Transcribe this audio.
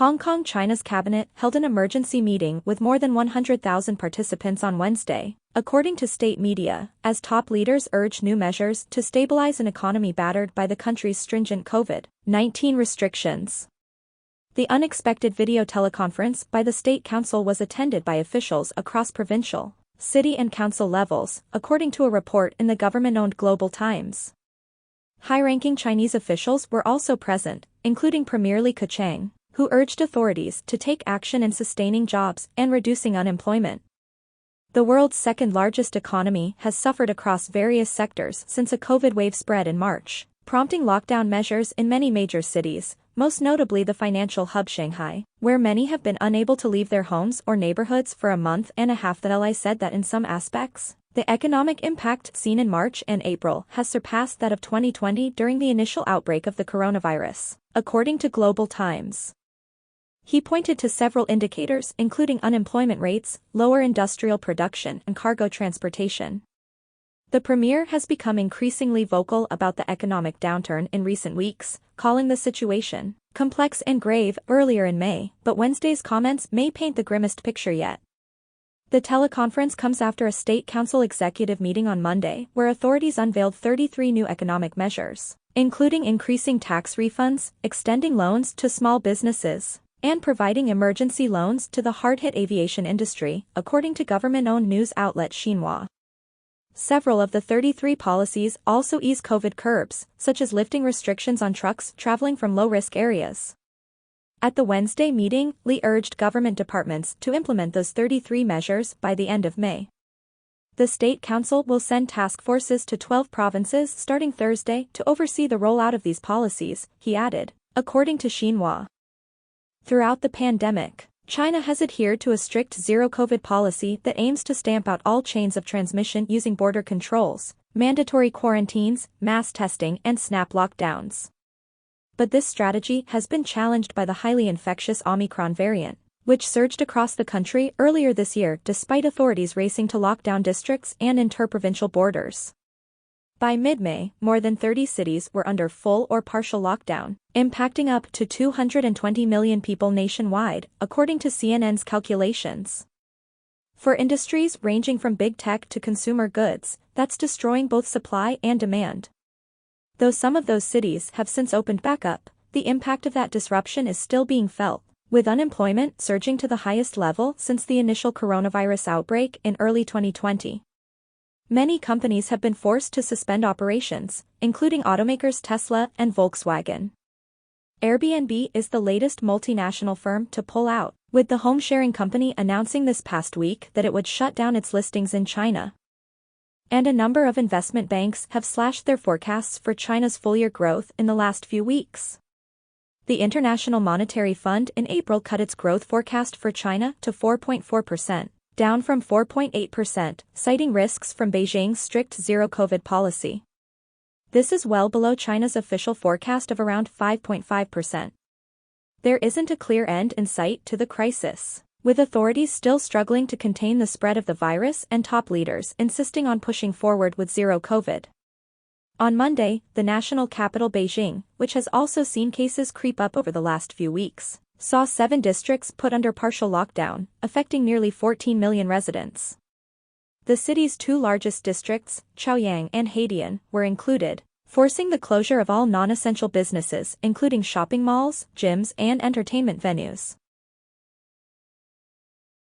Hong Kong, China's cabinet held an emergency meeting with more than 100,000 participants on Wednesday, according to state media, as top leaders urged new measures to stabilize an economy battered by the country's stringent COVID-19 restrictions. The unexpected video teleconference by the State Council was attended by officials across provincial, city and council levels, according to a report in the government-owned Global Times. High-ranking Chinese officials were also present, including Premier Li Keqiang, who urged authorities to take action in sustaining jobs and reducing unemployment. The world's second-largest economy has suffered across various sectors since a COVID wave spread in March, prompting lockdown measures in many major cities, most notably the financial hub Shanghai, where many have been unable to leave their homes or neighborhoods for a month and a half. The Li said that in some aspects, the economic impact seen in March and April has surpassed that of 2020 during the initial outbreak of the coronavirus, according to Global Times. He pointed to several indicators including unemployment rates, lower industrial production and cargo transportation. The premier has become increasingly vocal about the economic downturn in recent weeks, calling the situation complex and grave earlier in May, but Wednesday's comments may paint the grimmest picture yet. The teleconference comes after a State Council executive meeting on Monday where authorities unveiled 33 new economic measures, including increasing tax refunds, extending loans to small businesses, and providing emergency loans to the hard-hit aviation industry, according to government-owned news outlet Xinhua. Several of the 33 policies also ease COVID curbs, such as lifting restrictions on trucks traveling from low-risk areas. At the Wednesday meeting, Li urged government departments to implement those 33 measures by the end of May. The State Council will send task forces to 12 provinces starting Thursday to oversee the rollout of these policies, he added, according to Xinhua. Throughout the pandemic, China has adhered to a strict zero-COVID policy that aims to stamp out all chains of transmission using border controls, mandatory quarantines, mass testing and snap lockdowns. But this strategy has been challenged by the highly infectious Omicron variant, which surged across the country earlier this year despite authorities racing to lock down districts and interprovincial borders. By mid-May, more than 30 cities were under full or partial lockdown, impacting up to 220 million people nationwide, according to CNN's calculations. For industries ranging from big tech to consumer goods, that's destroying both supply and demand. Though some of those cities have since opened back up, the impact of that disruption is still being felt, with unemployment surging to the highest level since the initial coronavirus outbreak in early 2020. Many companies have been forced to suspend operations, including automakers Tesla and Volkswagen. Airbnb is the latest multinational firm to pull out, with the home-sharing company announcing this past week that it would shut down its listings in China. And a number of investment banks have slashed their forecasts for China's full-year growth in the last few weeks. The International Monetary Fund in April cut its growth forecast for China to 4.4%. Down from 4.8%, citing risks from Beijing's strict zero-COVID policy. This is well below China's official forecast of around 5.5%. There isn't a clear end in sight to the crisis, with authorities still struggling to contain the spread of the virus and top leaders insisting on pushing forward with zero-COVID. On Monday, the national capital Beijing, which has also seen cases creep up over the last few weeks, saw 7 districts put under partial lockdown, affecting nearly 14 million residents. The city's 2 largest districts, Chaoyang and Haidian, were included, forcing the closure of all non-essential businesses including shopping malls, gyms and entertainment venues.